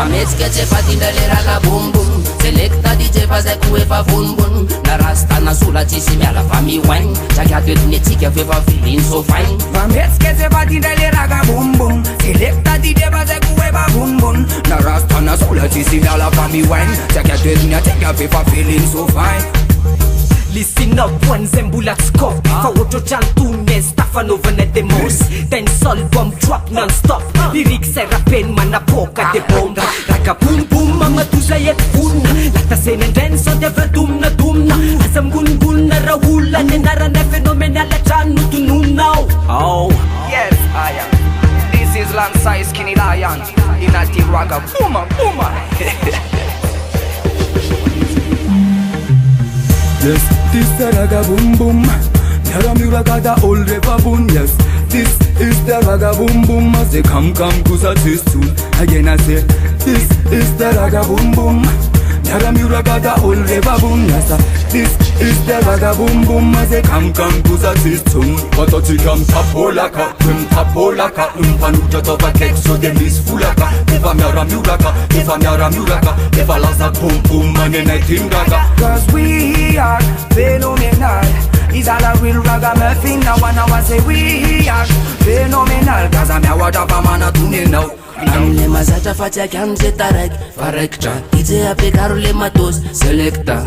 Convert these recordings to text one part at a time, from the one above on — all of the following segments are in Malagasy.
Mameți che ce fatindele raga bum bum. Selecta DJ faze cu efa bun bun. Na rasta na sula ci si mea la fami wine. C'ha che a tu etune che aveva feeling so fine. Mameți che ce fatindele raga bum bum. Selecta DJ faze cu efa bun bun. Na rasta na sula ci si mea la fami wine. C'ha che a tu etune che aveva feeling so fine. Listen up, one zembulat scope. Fawoto Jantune, Stefano de Mos. Then sol bomb drop non-stop. Lyrics era pen manapoca de bomba. Raga boom boom, mama tu zayet fun. Lata senen denso de verdumna dumna. Asam gun gun na raula nenara ne fenomenala chanu tu now. Oh, yes I am. This is Lansai Skinny Lion. Inati raga booma booma. Yes, this the raga boom boom. Nyara mi raga da old reva boom. Yes, this is the raga boom boom. I say come kusa this tune. Again I say this is the raga boom boom. Nyara mi raga da old reva boom. Yes, this is the raga boom boom. I say come kusa this tune. Patati kam tapolaka, tapolaka. Panuta toba kekso de mis fulaka. Eva nyara mi raga, eva nyara mi raga. Eva laza boom boom mane na timraga. Cause we are phenomenal. It's all a real ragamuffin. Now I say we are phenomenal. Cause I'm a water for man a tune now. Amne masaja fața chiam se tarek Farekcha Ize a pe carule matos Selecta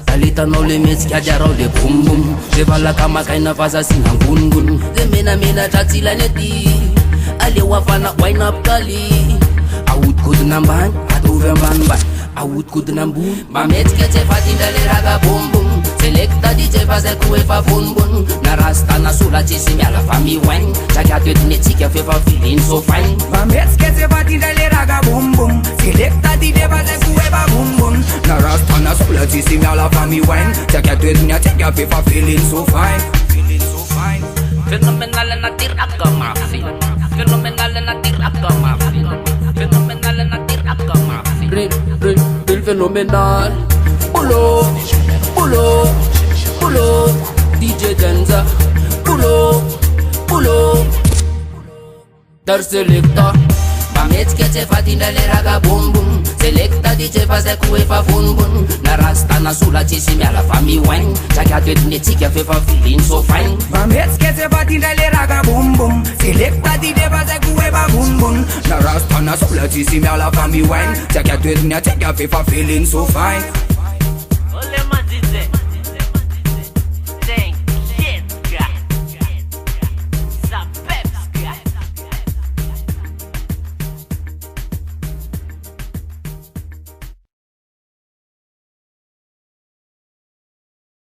Talita no le meți chiar de-a de bum bum Deva la cama ca ina faza sina gun gun De mena tați la neti Ale wafana wine up kali Aud kud namban Aduvem ban ban Aud kud nambun Mameți che ce fatindele raga bum bum Selecta DJ faze cu efa bun bun Na rasta na sula ci si mea la fami wine C'ha che a tu etune che aveva feeling so fine Mameți che ce fatindele raga bum bum Selecta DJ faze cu efa bun bun Na rasta na sula ci si mea la fami wine C'ha che a tu etune che aveva feeling so fine. Fenomenale na tiraca mafia Fenomenale na tiraca mafia Fenomenale na tiraca mafia Real fenomenal Pulo, pulo, pulo DJ Denza Pulo, pulo Dar selecta Mameți che ce fatindele raga bum bum Selecta DJ faze cu efa bun bun Na rasta na sula ci si mea la fami wine C'ha che a tu etune che aveva feeling so fine Mameți che ce fatindele raga bum bum Selecta DJ faze cu efa bun bun Na rasta na sula ci si mea la fami wine C'ha che a tu etune che aveva feeling so fine.